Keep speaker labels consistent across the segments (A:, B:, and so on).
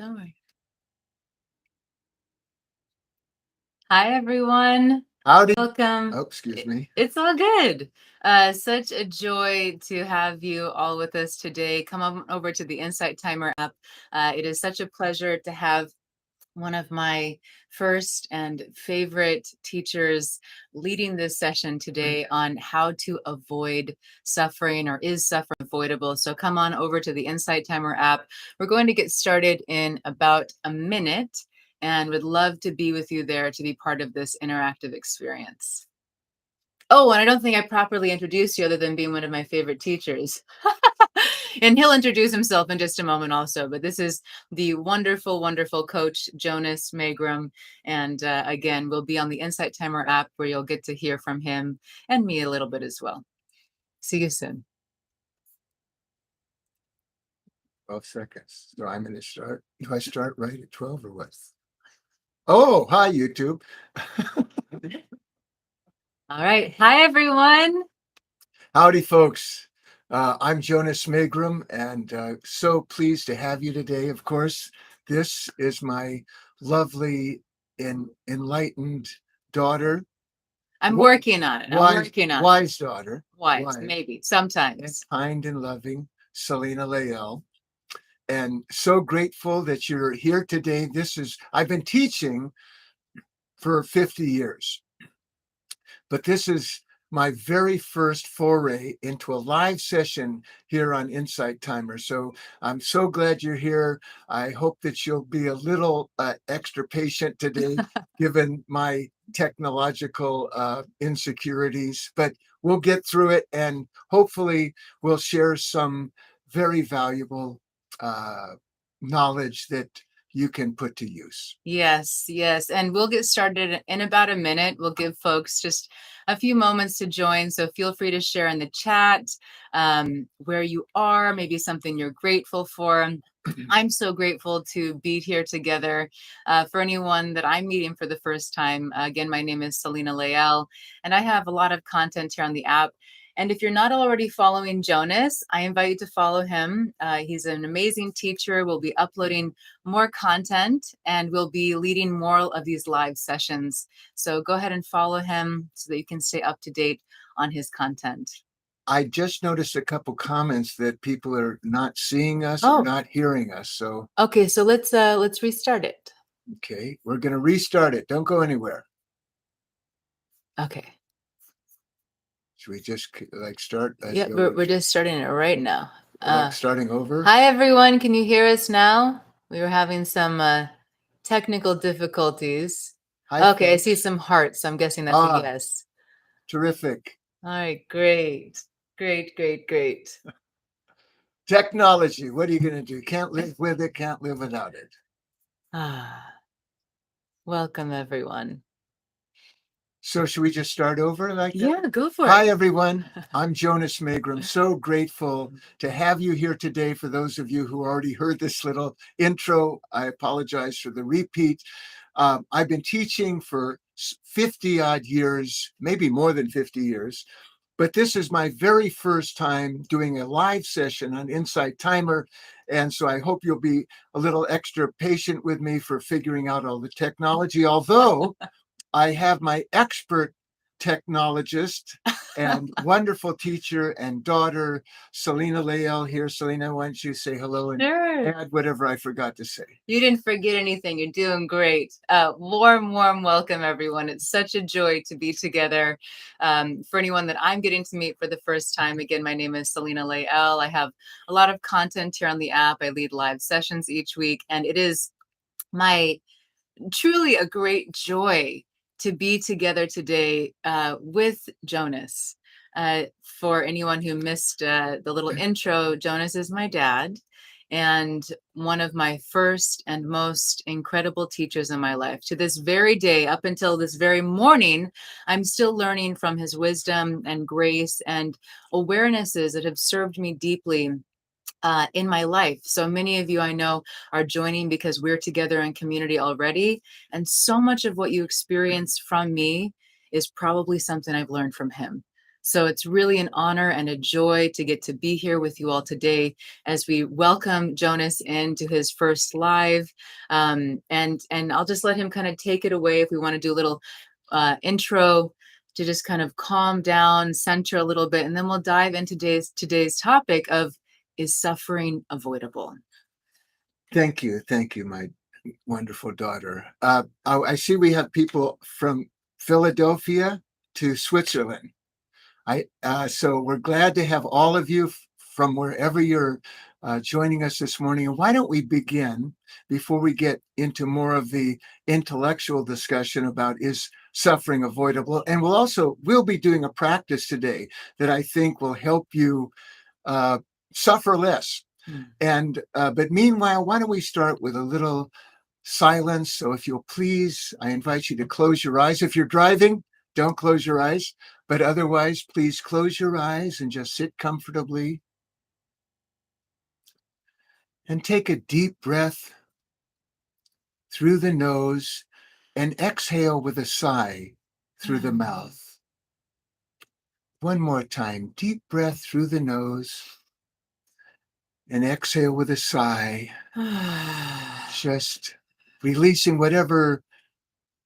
A: Don't worry. Hi, everyone.
B: Howdy.
A: Welcome.
B: Oh, excuse me.
A: It's all good. Such a joy to have you all with us today. Come on over to the Insight Timer app. It is such a pleasure to have one of my first and favorite teachers leading this session today on how to avoid suffering, or is suffering avoidable. So come on over to the Insight Timer app. We're going to get started in about a minute and would love to be with you there to be part of this interactive experience. Oh, and I don't think I properly introduced you other than being one of my favorite teachers. And he'll introduce himself in just a moment also, but this is the wonderful, wonderful coach, Jonas Magram. And again, we'll be on the Insight Timer app where you'll get to hear from him and me a little bit as well. See you soon.
B: 12 seconds. So I'm going to start. Do I start right at 12 or what? Oh, hi, YouTube.
A: All right. Hi, everyone.
B: Howdy, folks. I'm Jonas Magram, and so pleased to have you today. Of course, this is my lovely and enlightened daughter.
A: I'm working on it.
B: Wise daughter.
A: Wise, maybe, sometimes.
B: Kind and loving, Selena Lael. And so grateful that you're here today. I've been teaching for 50 years, but this is my very first foray into a live session here on Insight Timer. So I'm so glad you're here. I hope that you'll be a little extra patient today, given my technological insecurities, but we'll get through it, and hopefully we'll share some very valuable knowledge that you can put to use.
A: Yes, yes. And we'll get started in about a minute. We'll give folks just a few moments to join. So feel free to share in the chat where you are, maybe something you're grateful for. I'm so grateful to be here together. For anyone that I'm meeting for the first time, again, my name is Selena Lael, and I have a lot of content here on the app. And if you're not already following Jonas, I invite you to follow him. He's an amazing teacher. We'll be uploading more content, and we'll be leading more of these live sessions. So go ahead and follow him so that you can stay up to date on his content.
B: I just noticed a couple comments that people are not seeing us, or not hearing us. So
A: okay, so let's restart it.
B: Okay, we're going to restart it. Don't go anywhere.
A: Okay.
B: Should we just start?
A: Yeah, we're just starting it right now.
B: Starting over.
A: Hi, everyone. Can you hear us now? We were having some technical difficulties.
B: Hi,
A: okay, folks. I see some hearts. So I'm guessing that's a yes.
B: Terrific.
A: All right, great. Great.
B: Technology. What are you going to do? Can't live with it, can't live without it.
A: Welcome, everyone.
B: So should we just start over like that?
A: Yeah, go for it.
B: Hi, everyone. I'm Jonas Magram. So grateful to have you here today. For those of you who already heard this little intro, I apologize for the repeat. I've been teaching for 50 odd years, maybe more than 50 years. But this is my very first time doing a live session on Insight Timer. And so I hope you'll be a little extra patient with me for figuring out all the technology, although I have my expert technologist and wonderful teacher and daughter, Selena Lael, here. Selena, why don't you say hello and add whatever I forgot to say?
A: You didn't forget anything. You're doing great. Warm welcome, everyone. It's such a joy to be together. For anyone that I'm getting to meet for the first time, again, my name is Selena Lael. I have a lot of content here on the app. I lead live sessions each week, and it is truly a great joy to be together today with Jonas. For anyone who missed the little intro, Jonas is my dad and one of my first and most incredible teachers in my life. To this very day, up until this very morning, I'm still learning from his wisdom and grace and awarenesses that have served me deeply in my life. So many of you I know are joining because we're together in community already. And so much of what you experience from me is probably something I've learned from him. So it's really an honor and a joy to get to be here with you all today as we welcome Jonas into his first live. And I'll just let him kind of take it away if we want to do a little intro to just kind of calm down, center a little bit, and then we'll dive into today's topic of, is suffering avoidable?
B: Thank you, my wonderful daughter. I see we have people from Philadelphia to Switzerland. So we're glad to have all of you from wherever you're joining us this morning. And why don't we begin before we get into more of the intellectual discussion about, is suffering avoidable? And we'll be doing a practice today that I think will help you suffer less. And but meanwhile, why don't we start with a little silence? So if you'll please, I invite you to close your eyes. If you're driving, don't close your eyes, but otherwise, please close your eyes and just sit comfortably. And take a deep breath through the nose and exhale with a sigh through the mouth. One more time, deep breath through the nose and exhale with a sigh. Just releasing whatever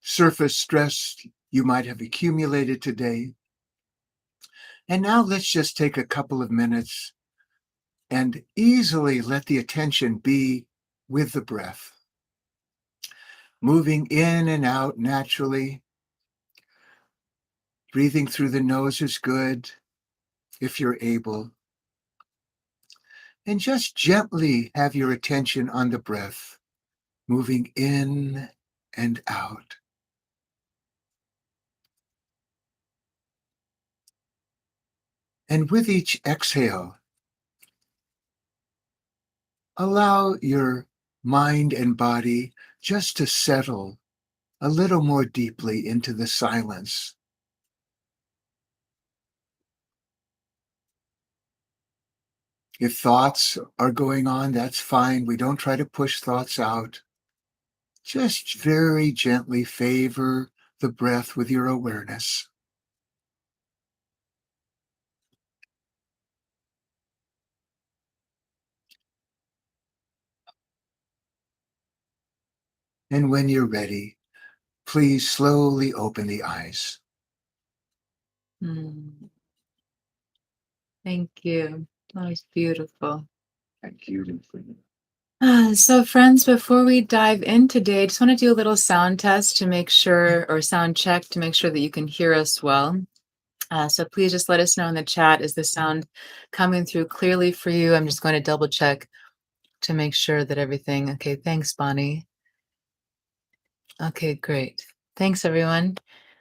B: surface stress you might have accumulated today. And now let's just take a couple of minutes and easily let the attention be with the breath, moving in and out naturally. Breathing through the nose is good if you're able. And just gently have your attention on the breath, moving in and out. And with each exhale, allow your mind and body just to settle a little more deeply into the silence. If thoughts are going on, that's fine. We don't try to push thoughts out. Just very gently favor the breath with your awareness. And when you're ready, please slowly open the eyes.
A: Thank you. That was beautiful.
B: Thank you.
A: So friends, before we dive in today, I just want to do a little sound test to make sure, or sound check to make sure that you can hear us well. So please just let us know in the chat, is the sound coming through clearly for you? I'm just going to double check to make sure that everything, okay, thanks, Bonnie. Okay, great. Thanks, everyone.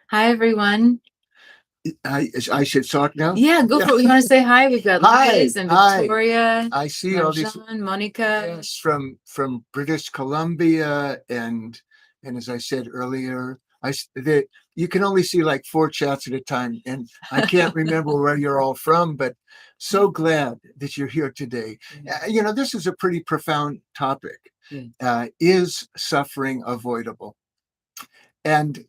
A: Hi, everyone.
B: I should talk now?
A: Yeah, go for it. You want to say hi? We've got Liz and Victoria.
B: I see all these.
A: Monica.
B: Yes, from British Columbia, and as I said earlier, you can only see like 4 chats at a time, and I can't remember where you're all from, but so glad that you're here today. This is a pretty profound topic. Is suffering avoidable? And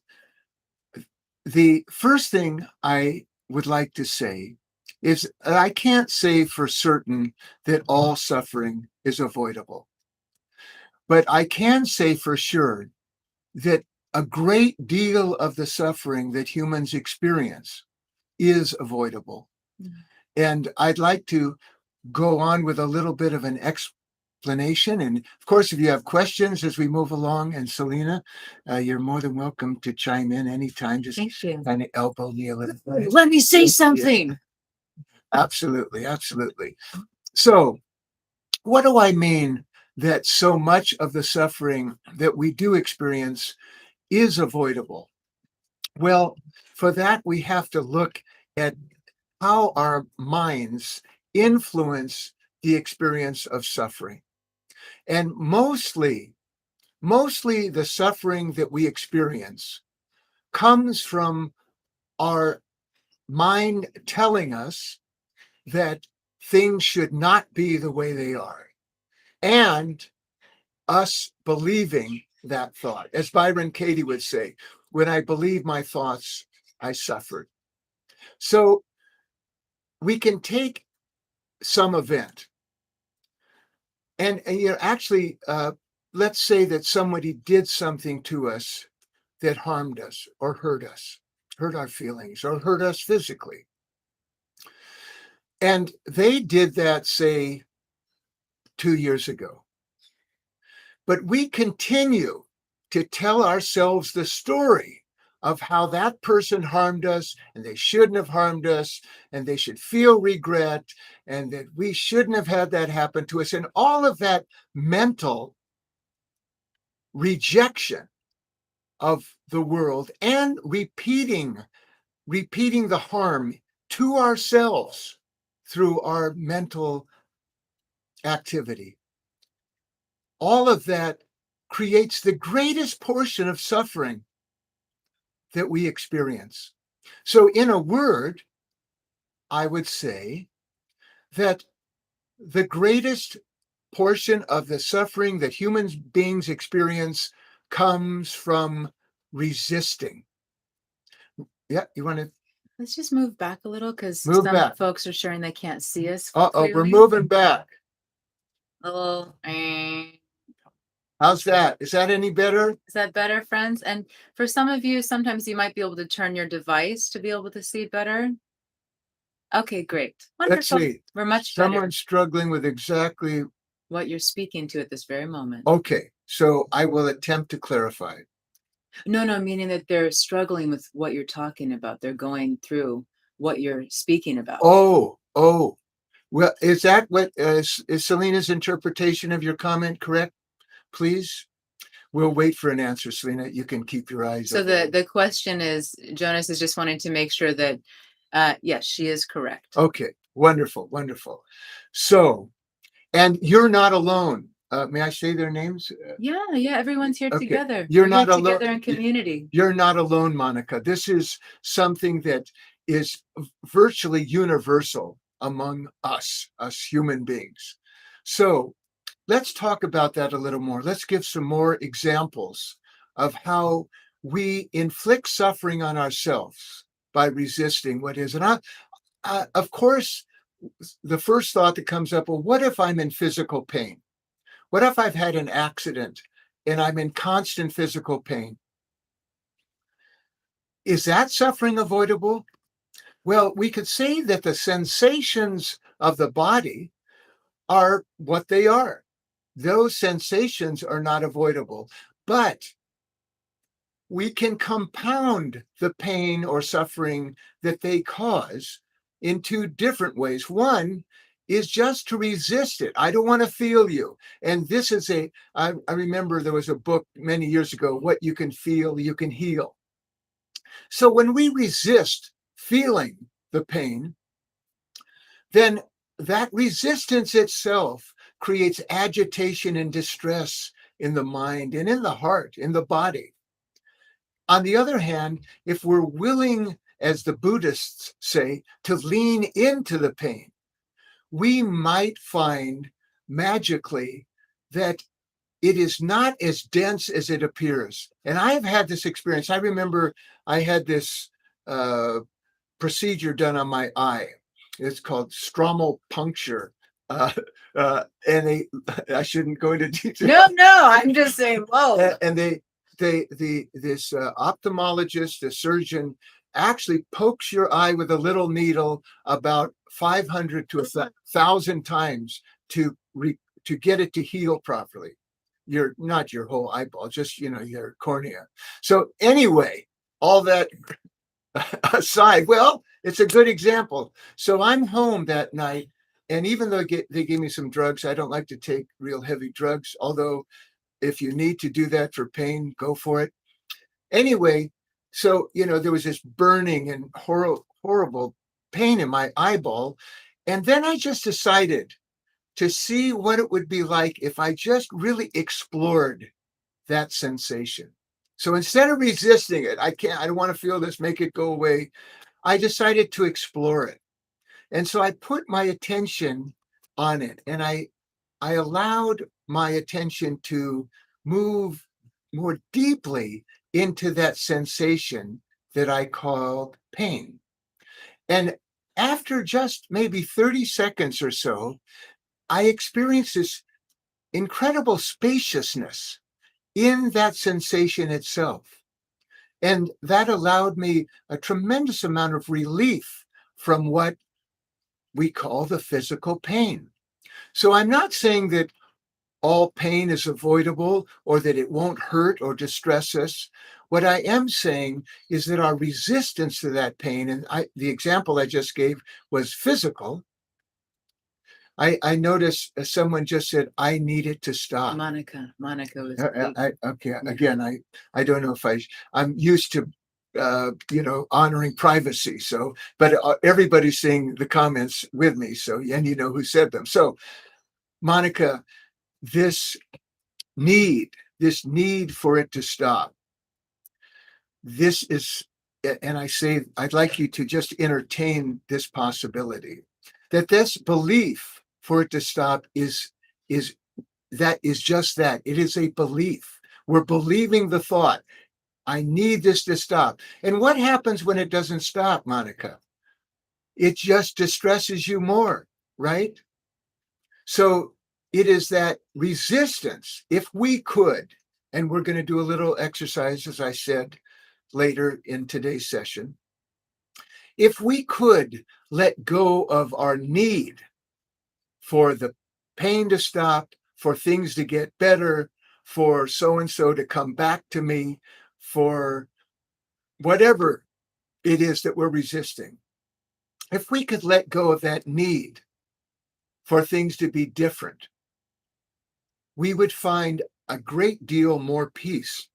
B: the first thing I would like to say is I can't say for certain that all suffering is avoidable. But I can say for sure that a great deal of the suffering that humans experience is avoidable. And I'd like to go on with a little bit of an explanation. And of course, if you have questions as we move along, and Selena, you're more than welcome to chime in anytime. Just kind of elbow me a little.
A: Let me say something.
B: Yeah. Absolutely, absolutely. So, what do I mean that so much of the suffering that we do experience is avoidable? Well, for that, we have to look at how our minds influence the experience of suffering. And mostly the suffering that we experience comes from our mind telling us that things should not be the way they are, and us believing that thought. As Byron Katie would say, when I believe my thoughts, I suffered. So we can take some event and actually, let's say that somebody did something to us that harmed us or hurt us, hurt our feelings, or hurt us physically. And they did that, say, 2 years ago. But we continue to tell ourselves the story of how that person harmed us and they shouldn't have harmed us and they should feel regret and that we shouldn't have had that happen to us. And all of that mental rejection of the world and repeating the harm to ourselves through our mental activity. All of that creates the greatest portion of suffering that we experience. So, in a word, I would say that the greatest portion of the suffering that human beings experience comes from resisting. Yeah, you want to
A: Let's just move back a little because
B: move
A: some
B: back?
A: folks are sharing they can't see us
B: Uh-oh, we're
A: clearly.
B: moving back.
A: A little.
B: How's that? Is that any better?
A: Is that better, friends? And for some of you, sometimes you might be able to turn your device to be able to see better. Okay, great.
B: Let's
A: Wonderful.
B: see.
A: We're much better.
B: Someone's struggling with exactly
A: What you're speaking to at this very moment.
B: Okay, so I will attempt to clarify.
A: No, meaning that they're struggling with what you're talking about. They're going through what you're speaking about.
B: Oh. Well, is that what is Selena's interpretation of your comment correct? Please. We'll wait for an answer, Selena. You can keep your eyes
A: So
B: open.
A: the question is, Jonas is just wanting to make sure that, yes, she is correct.
B: Okay, wonderful. So, and you're not alone. May I say their names?
A: Yeah, everyone's here
B: Okay.
A: Together.
B: You're
A: We're
B: not
A: here
B: alone.
A: together in community.
B: You're not alone, Monica. This is something that is virtually universal among us human beings. So let's talk about that a little more. Let's give some more examples of how we inflict suffering on ourselves by resisting what is. And of course, the first thought that comes up, well, what if I'm in physical pain? What if I've had an accident and I'm in constant physical pain? Is that suffering avoidable? Well, we could say that the sensations of the body are what they are. Those sensations are not avoidable, but we can compound the pain or suffering that they cause in two different ways. One is just to resist it. I don't want to feel you. And this is I remember there was a book many years ago, What You Can Feel, You Can Heal. So when we resist feeling the pain, then that resistance itself creates agitation and distress in the mind and in the heart, in the body. On the other hand, if we're willing, as the Buddhists say, to lean into the pain, we might find magically that it is not as dense as it appears. And I have had this experience. I remember I had this procedure done on my eye. It's called Stromal Puncture. And I shouldn't go into detail.
A: No, I'm just saying, whoa.
B: And this ophthalmologist, the surgeon, actually pokes your eye with a little needle about 500 to 1,000 times to get it to heal properly. Not your whole eyeball, just your cornea. So anyway, all that aside, well, it's a good example. So I'm home that night, and even though they gave me some drugs, I don't like to take real heavy drugs, although if you need to do that for pain, go for it. Anyway, so there was this burning and horrible pain in my eyeball, and then I just decided to see what it would be like if I just really explored that sensation. So instead of resisting it, I don't want to feel this, make it go away. I decided to explore it. And so I put my attention on it, and I allowed my attention to move more deeply into that sensation that I called pain. And after just maybe 30 seconds or so, I experienced this incredible spaciousness in that sensation itself. And that allowed me a tremendous amount of relief from what we call the physical pain. So I'm not saying that all pain is avoidable or that it won't hurt or distress us. What I am saying is that our resistance to that pain, and the example I just gave was physical. I noticed someone just said, I need it to stop.
A: Monica was
B: Okay, again, I don't know if I'm used to honoring privacy. So, but everybody's seeing the comments with me. So, and you know who said them. So, Monica, this this need for it to stop, this is, and I say, I'd like you to just entertain this possibility that this belief for it to stop is just that. It is a belief. We're believing the thought, I need this to stop. And what happens when it doesn't stop, Monica? It just distresses you more, right? So it is that resistance. If we could, and we're going to do a little exercise, as I said, later in today's session, if we could let go of our need for the pain to stop, for things to get better, for so and so to come back to me, for whatever it is that we're resisting, if we could let go of that need for things to be different, we would find a great deal more peace.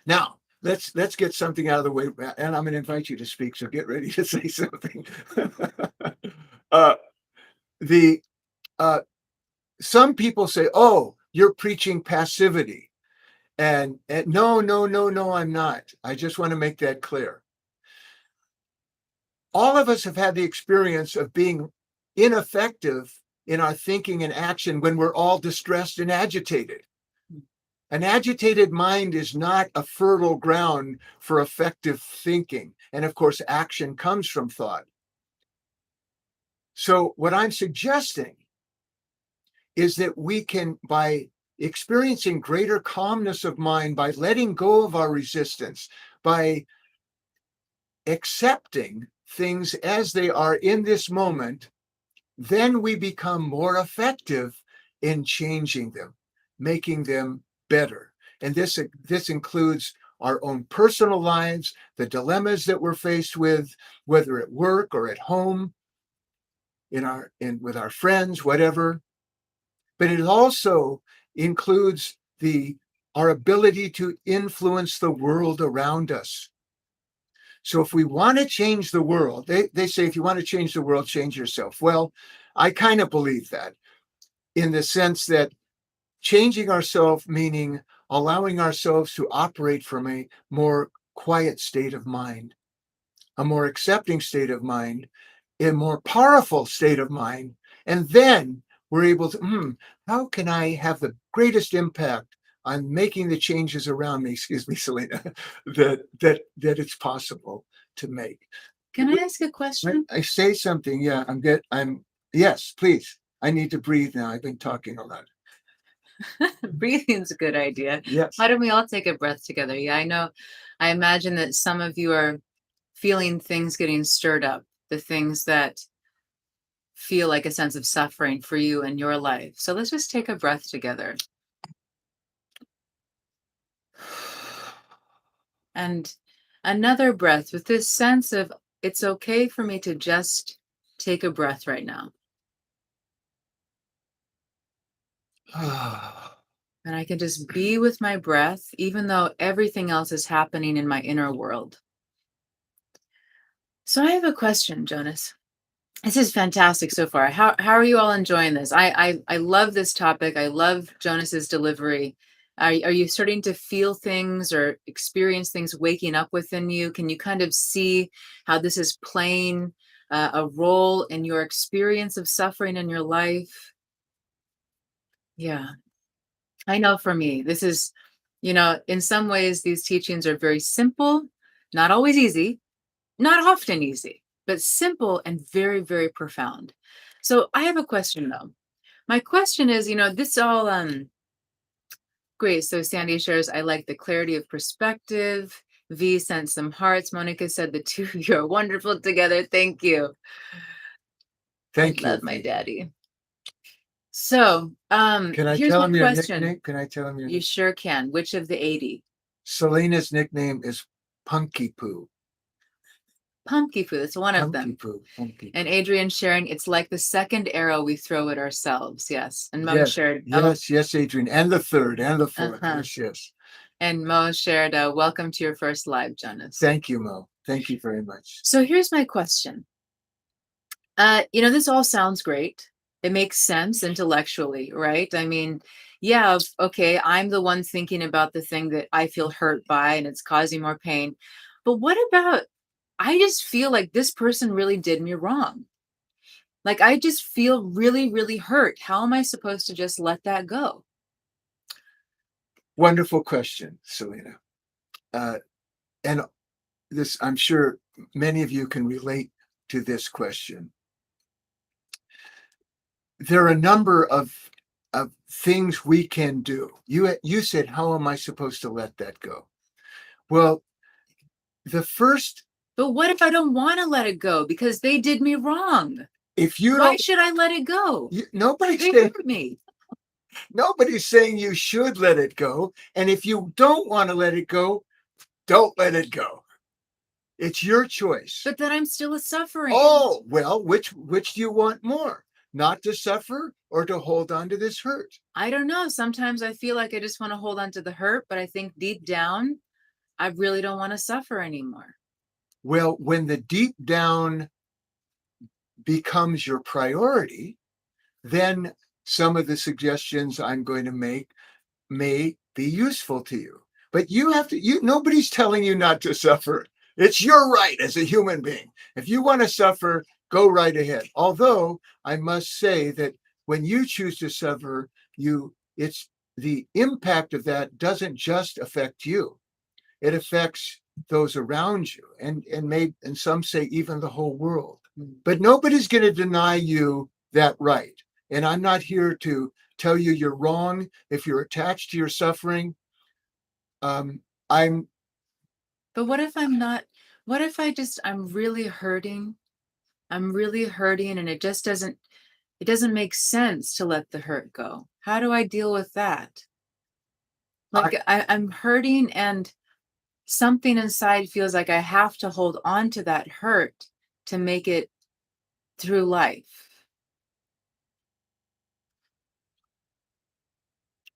B: Now, let's get something out of the way, and I'm going to invite you to speak, so get ready to say something. uh, the Some people say, "Oh, you're preaching passivity," and no, no, no, no, I'm not. I just want to make that clear. All of us have had the experience of being ineffective in our thinking and action when we're all distressed and agitated. An agitated mind is not a fertile ground for effective thinking. And of course, action comes from thought. So, what I'm suggesting is that we can, by experiencing greater calmness of mind, by letting go of our resistance, by accepting things as they are in this moment, then we become more effective in changing them, making them better. And this includes our own personal lives, the dilemmas that we're faced with, whether at work or at home, with our friends, whatever. But it also includes our ability to influence the world around us. So if we want to change the world, they say, if you want to change the world, change yourself. Well, I kind of believe that, in the sense that changing ourselves, meaning allowing ourselves to operate from a more quiet state of mind, a more accepting state of mind, a more powerful state of mind. And then we're able to, how can I have the greatest impact on making the changes around me, excuse me, Selena, that it's possible to make.
A: Can I ask a question?
B: I say something, yeah, yes, please. I need to breathe now. I've been talking a lot.
A: Breathing's a good idea.
B: Yes.
A: Why don't we all take a breath together? Yeah, I imagine that some of you are feeling things getting stirred up, the things that feel like a sense of suffering for you in your life. So let's just take a breath together. And another breath with this sense of, it's okay for me to just take a breath right now. And I can just be with my breath, even though everything else is happening in my inner world. So I have a question, Jonas. This is fantastic so far. How are you all enjoying this? I love this topic. I love Jonas's delivery. Are you starting to feel things or experience things waking up within you? Can you kind of see how this is playing a role in your experience of suffering in your life? Yeah, I know for me, this is, in some ways, these teachings are very simple, not always easy, not often easy, but simple and very, very profound. So I have a question though. My question is, this all great. So Sandy shares, I like the clarity of perspective. V sent some hearts. Monica said the two of you are wonderful together. Thank you.
B: Thank
A: I
B: you.
A: love my daddy. So,
B: Can I
A: here's
B: tell
A: my
B: him your
A: question.
B: nickname? Can I tell him your
A: You sure can. Which of the 80?
B: Selena's nickname is Punky Poo.
A: Pumpkin food. That's one of
B: Punky
A: them.
B: Poo. Punky
A: And
B: Poo.
A: Adrian sharing, it's like the second arrow we throw at ourselves. Yes. And Mo
B: Yes,
A: shared,
B: yes, Adrian. And the third and the fourth.
A: uh-huh.
B: Yes.
A: And Mo shared, welcome to your first live, Jonas.
B: Thank you, Mo. Thank you very much.
A: So here's my question. This all sounds great. It makes sense intellectually, right? I mean, yeah, okay, I'm the one thinking about the thing that I feel hurt by and it's causing more pain. But what about, I just feel like this person really did me wrong. Like, I just feel really, really hurt. How am I supposed to just let that go?
B: Wonderful question, Selena. And this, I'm sure many of you can relate to this question. There are a number of things we can do. You said, how am I supposed to let that go? Well, the first,
A: But what if I don't want to let it go because they did me wrong?
B: if you
A: Why
B: don't,
A: should I let it go?
B: nobody's
A: They
B: saying,
A: hurt me.
B: nobody's saying you should let it go. And if you don't want to let it go, don't let it go. It's your choice.
A: But then I'm still suffering.
B: Oh, well, which do you want more? Not to suffer or to hold on to this hurt?
A: I don't know. Sometimes I feel like I just want to hold on to the hurt, but I think deep down, I really don't want to suffer anymore.
B: Well, when the deep down becomes your priority, then some of the suggestions I'm going to make may be useful to you. But you have to, nobody's telling you not to suffer. It's your right as a human being. If you want to suffer, go right ahead. Although I must say that when you choose to suffer, it's the impact of that doesn't just affect you. It affects those around you and some say even the whole world. But nobody's going to deny you that right. And I'm not here to tell you you're wrong if you're attached to your suffering. I'm
A: But what if I'm not? What if I'm really hurting? I'm really hurting and it doesn't make sense to let the hurt go. How do I deal with that? Like I'm hurting and something inside feels like I have to hold on to that hurt to make it through life.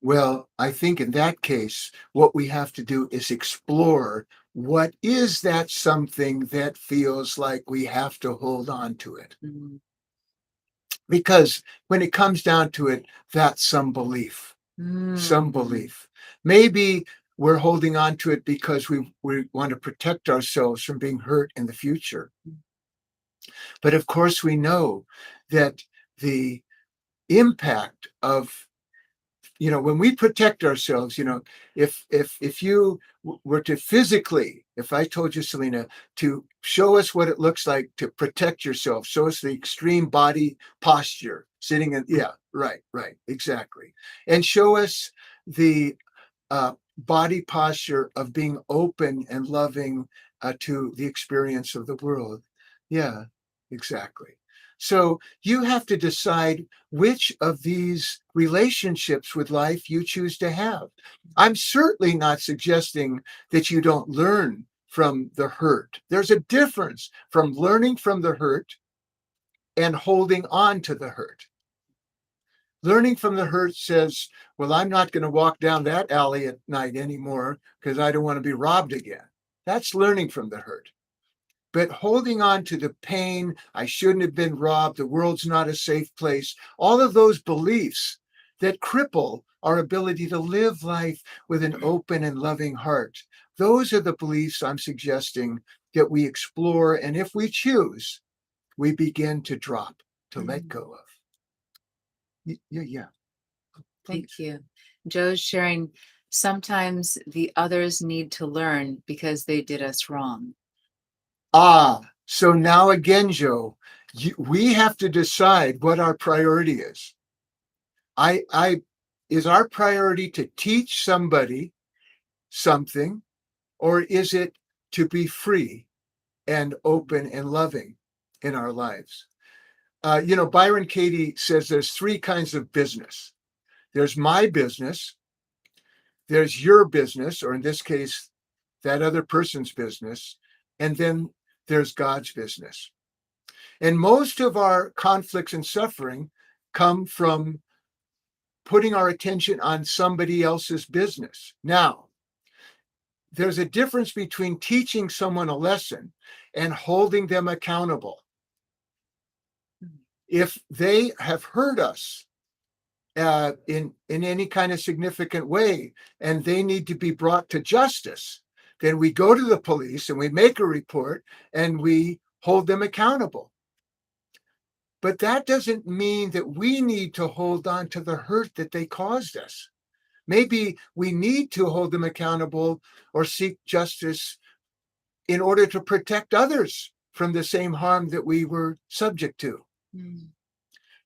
B: Well, I think in that case, what we have to do is explore what is that something that feels like we have to hold on to it.
A: Mm-hmm.
B: Because when it comes down to it, that's some belief. Some belief. Maybe we're holding on to it because we want to protect ourselves from being hurt in the future. But of course, we know that the impact of when we protect ourselves, if you were to physically, if I told you, Selena, to show us what it looks like to protect yourself, show us the extreme body posture, sitting in, yeah, right, exactly, and show us the body posture of being open and loving to the experience of the world. Yeah, exactly. So you have to decide which of these relationships with life you choose to have. I'm certainly not suggesting that you don't learn from the hurt. There's a difference from learning from the hurt and holding on to the hurt. Learning from the hurt says, well, I'm not going to walk down that alley at night anymore because I don't want to be robbed again. That's learning from the hurt. But holding on to the pain, I shouldn't have been robbed, the world's not a safe place, all of those beliefs that cripple our ability to live life with an open and loving heart. Those are the beliefs I'm suggesting that we explore. And if we choose, we begin to drop, to let go of. Yeah.
A: Thank you. Joe's sharing, sometimes the others need to learn because they did us wrong.
B: Ah, So now again, Joe, we have to decide what our priority is. Is our priority to teach somebody something, or is it to be free and open and loving in our lives? Byron Katie says there's three kinds of business. There's my business, there's your business, or in this case, that other person's business, and then there's God's business. And most of our conflicts and suffering come from putting our attention on somebody else's business. Now, there's a difference between teaching someone a lesson and holding them accountable. If they have hurt us in any kind of significant way and they need to be brought to justice, then we go to the police and we make a report and we hold them accountable. But that doesn't mean that we need to hold on to the hurt that they caused us. Maybe we need to hold them accountable or seek justice in order to protect others from the same harm that we were subject to. Mm.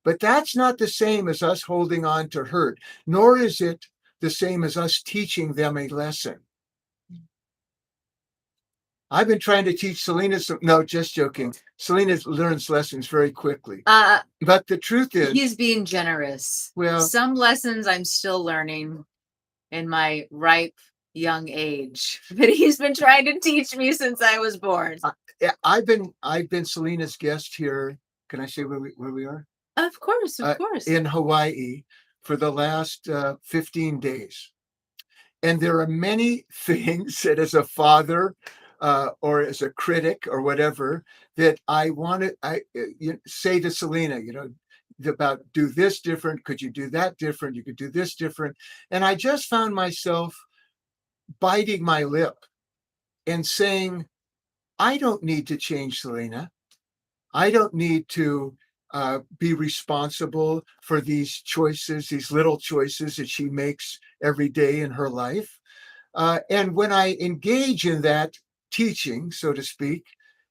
B: But that's not the same as us holding on to hurt, nor is it the same as us teaching them a lesson. I've been trying to teach Selena no, just joking. Selena learns lessons very quickly. But the truth is,
A: he's being generous.
B: Well,
A: some lessons I'm still learning in my ripe young age, but he's been trying to teach me since I was born.
B: I've been Selena's guest here. Can I say where we are?
A: Of course.
B: In Hawaii for the last 15 days. And there are many things that as a father or as a critic or whatever that I want to say to Selena, about do this different. Could you do that different? You could do this different. And I just found myself biting my lip and saying, I don't need to change Selena. I don't need to be responsible for these choices, these little choices that she makes every day in her life. And when I engage in that teaching, so to speak,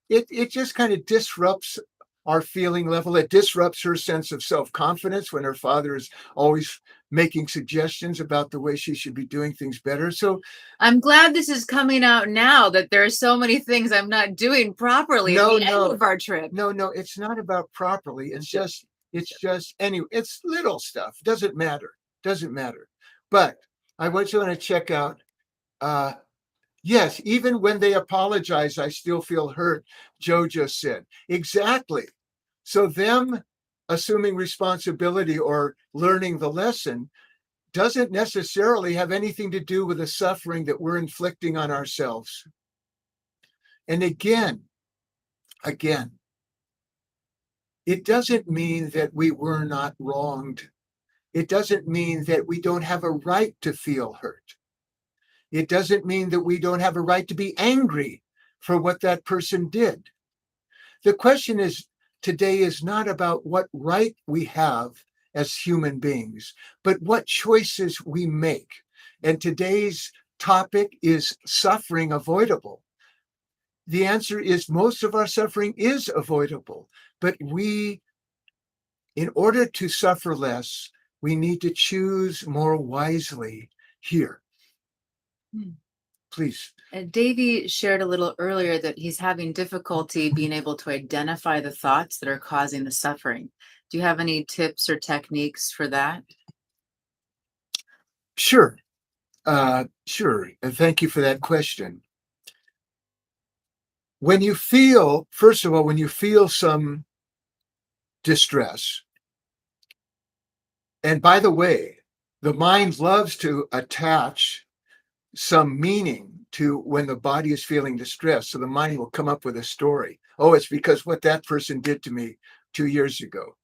B: it just kind of disrupts our feeling level. It disrupts her sense of self-confidence when her father is always making suggestions about the way she should be doing things better. So
A: I'm glad this is coming out now, that there are so many things I'm not doing properly at the end of our trip.
B: No, it's not about properly. It's just anyway, it's little stuff. Doesn't matter. But I want you to check out, yes, even when they apologize, I still feel hurt, Joe just said. Exactly. So them assuming responsibility or learning the lesson doesn't necessarily have anything to do with the suffering that we're inflicting on ourselves. And again, it doesn't mean that we were not wronged. It doesn't mean that we don't have a right to feel hurt. It doesn't mean that we don't have a right to be angry for what that person did. The question today is not about what right we have as human beings, but what choices we make. And today's topic is suffering avoidable. The answer is most of our suffering is avoidable, but in order to suffer less, we need to choose more wisely here. Please.
A: Davey shared a little earlier that he's having difficulty being able to identify the thoughts that are causing the suffering. Do you have any tips or techniques for that?
B: Sure. And thank you for that question. First of all, when you feel some distress, and by the way, the mind loves to attach some meaning to when the body is feeling distress. So the mind will come up with a story. Oh, it's because what that person did to me 2 years ago.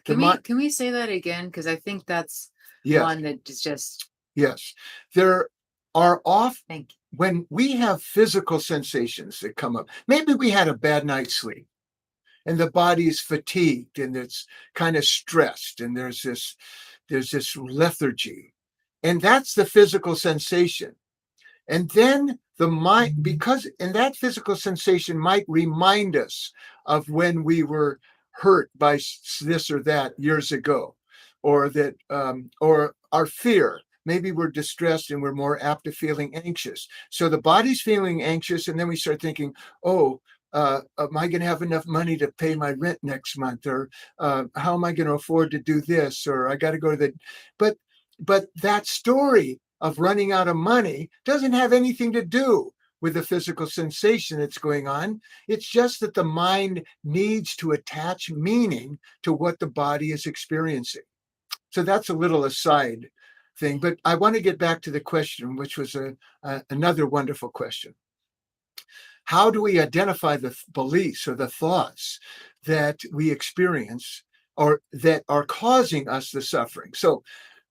A: Can we say that again? Because I think that's one that is just...
B: Yes. There are when we have physical sensations that come up, maybe we had a bad night's sleep and the body is fatigued and it's kind of stressed and there's this lethargy. And that's the physical sensation. And then The mind, because and that physical sensation might remind us of when we were hurt by this or that years ago, or that or our fear. Maybe we're distressed and we're more apt to feeling anxious. So the body's feeling anxious, and then we start thinking, oh, am I going to have enough money to pay my rent next month? Or how am I going to afford to do this? Or I got to go to the, but that story of running out of money doesn't have anything to do with the physical sensation that's going on. It's just that the mind needs to attach meaning to what the body is experiencing. So that's a little aside thing, but I want to get back to the question, which was another wonderful question. How do we identify the beliefs or the thoughts that we experience or that are causing us the suffering? So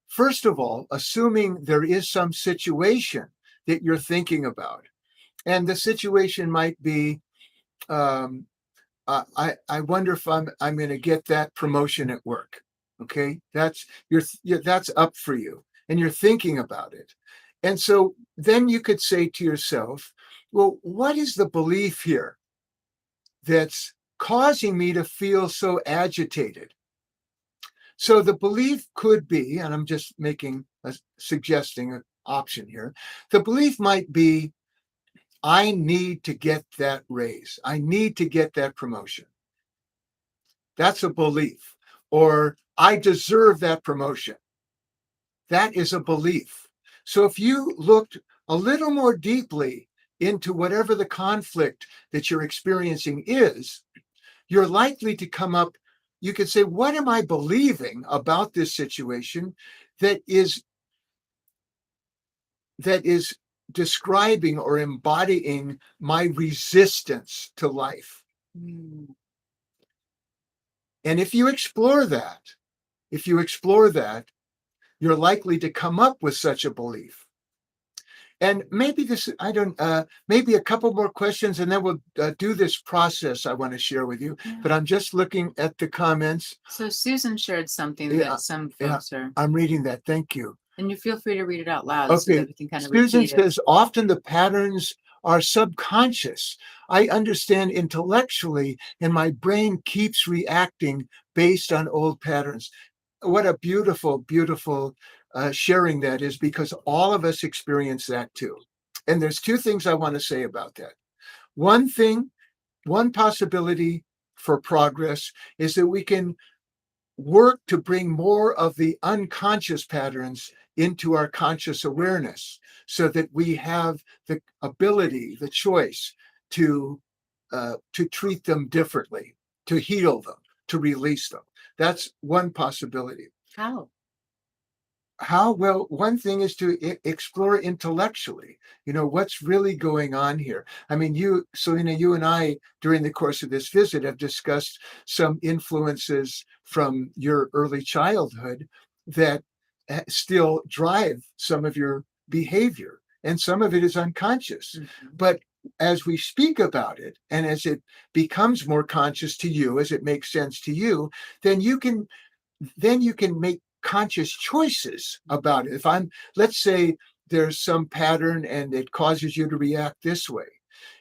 B: first of all, assuming there is some situation that you're thinking about, and the situation might be, I wonder if I'm going to get that promotion at work. Okay, that's up for you, and you're thinking about it, and so then you could say to yourself, well, what is the belief here that's causing me to feel so agitated? So the belief could be, and I'm just suggesting an option here. The belief might be, I need to get that raise. I need to get that promotion. That's a belief. Or I deserve that promotion. That is a belief. So if you looked a little more deeply into whatever the conflict that you're experiencing is, you're likely to come up, you could say, what am I believing about this situation that is describing or embodying my resistance to life? And if you explore that, you're likely to come up with such a belief. And maybe maybe a couple more questions, and then we'll do this process I want to share with you.
A: Yeah.
B: But I'm just looking at the comments.
A: So Susan shared something that some folks are.
B: I'm reading that. Thank you.
A: And you feel free to read it out loud so that we can kind of
B: Susan
A: repeat it.
B: says, often the patterns are subconscious. I understand intellectually, and my brain keeps reacting based on old patterns. What a beautiful, beautiful sharing that is, because all of us experience that too. And there's two things I want to say about that. One possibility for progress is that we can work to bring more of the unconscious patterns into our conscious awareness, so that we have the ability, the choice to treat them differently, to heal them, to release them. That's one possibility. How? Well, one thing is to explore intellectually, what's really going on here. I mean, Selena, you and I, during the course of this visit, have discussed some influences from your early childhood that still drive some of your behavior, and some of it is unconscious. But as we speak about it, and as it becomes more conscious to you, as it makes sense to you, then you can make conscious choices about it. Let's say there's some pattern and it causes you to react this way.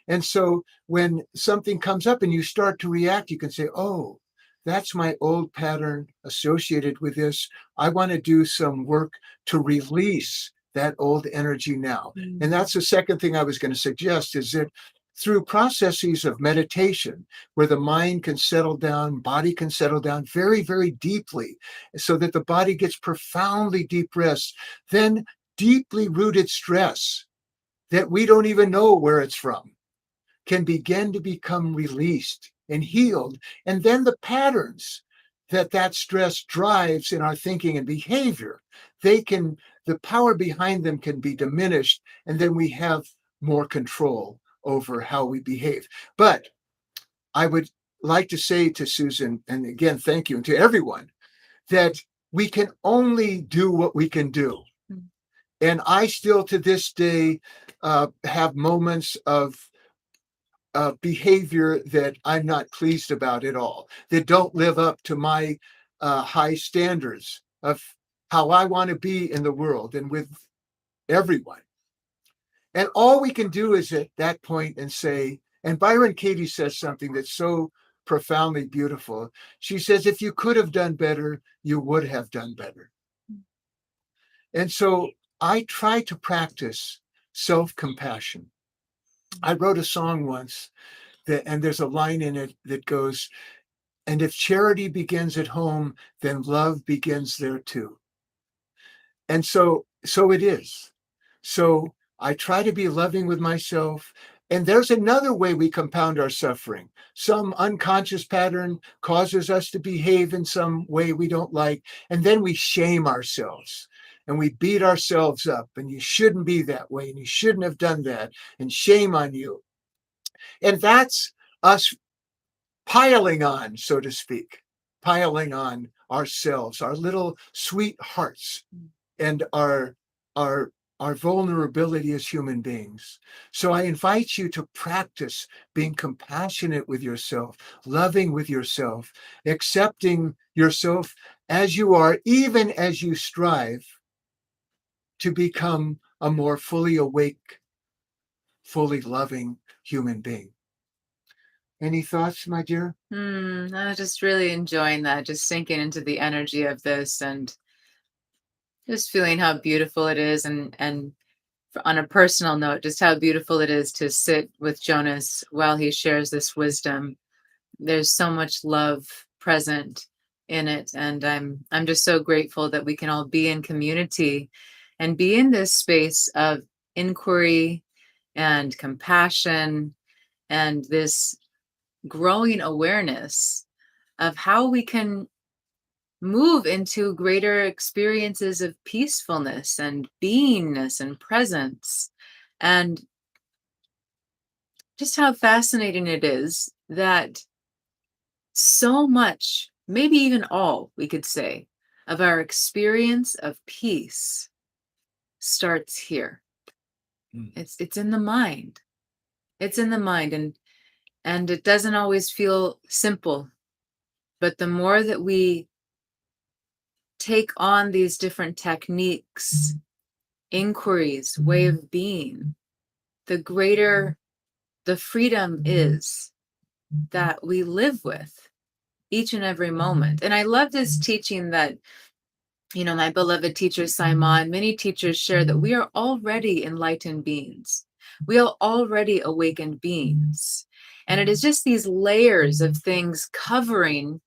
B: And so when something comes up and you start to react, you can say, oh, that's my old pattern associated with this. I want to do some work to release that old energy now. And that's the second thing I was going to suggest, is that through processes of meditation, where the mind can settle down, body can settle down very, very deeply, so that the body gets profoundly deep rest, then deeply rooted stress that we don't even know where it's from can begin to become released and healed. And then the patterns that stress drives in our thinking and behavior, the power behind them can be diminished, and then we have more control over how we behave. But I would like to say to Susan, and again, thank you, and to everyone, that we can only do what we can do. And I still, to this day, have moments of behavior that I'm not pleased about at all, that don't live up to my high standards of how I want to be in the world and with everyone. And all we can do is at that point and say, and Byron Katie says something that's so profoundly beautiful. She says, if you could have done better, you would have done better. And so I try to practice self-compassion. I wrote a song once and there's a line in it that goes, and if charity begins at home, then love begins there too. And so it is. So I try to be loving with myself. And there's another way we compound our suffering. Some unconscious pattern causes us to behave in some way we don't like. And then we shame ourselves and we beat ourselves up. And you shouldn't be that way. And you shouldn't have done that. And shame on you. And that's us piling on, so to speak, piling on ourselves, our little sweet hearts, and our our vulnerability as human beings. So I invite you to practice being compassionate with yourself, loving with yourself, accepting yourself as you are, even as you strive to become a more fully awake, fully loving human being. Any thoughts, my dear?
A: I was just really enjoying that, just sinking into the energy of this and just feeling how beautiful it is, and on a personal note, just how beautiful it is to sit with Jonas while he shares this wisdom. There's so much love present in it, and I'm just so grateful that we can all be in community and be in this space of inquiry and compassion and this growing awareness of how we can move into greater experiences of peacefulness and beingness and presence. And just how fascinating it is that so much, maybe even all, we could say, of our experience of peace starts here. It's in the mind. It's in the mind, and it doesn't always feel simple. But the more that we take on these different techniques, inquiries, way of being, the greater the freedom is that we live with each and every moment. And I love this teaching that, my beloved teacher Simon, many teachers share that we are already enlightened beings. We are already awakened beings. And it is just these layers of things covering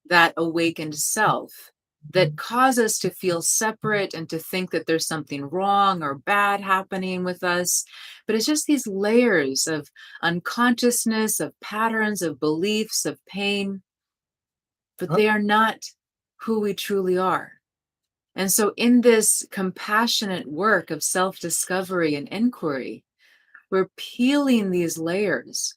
A: that awakened self that cause us to feel separate and to think that there's something wrong or bad happening with us. But it's just these layers of unconsciousness, of patterns, of beliefs, of pain, but they are not who we truly are. And so, in this compassionate work of self discovery and inquiry, we're peeling these layers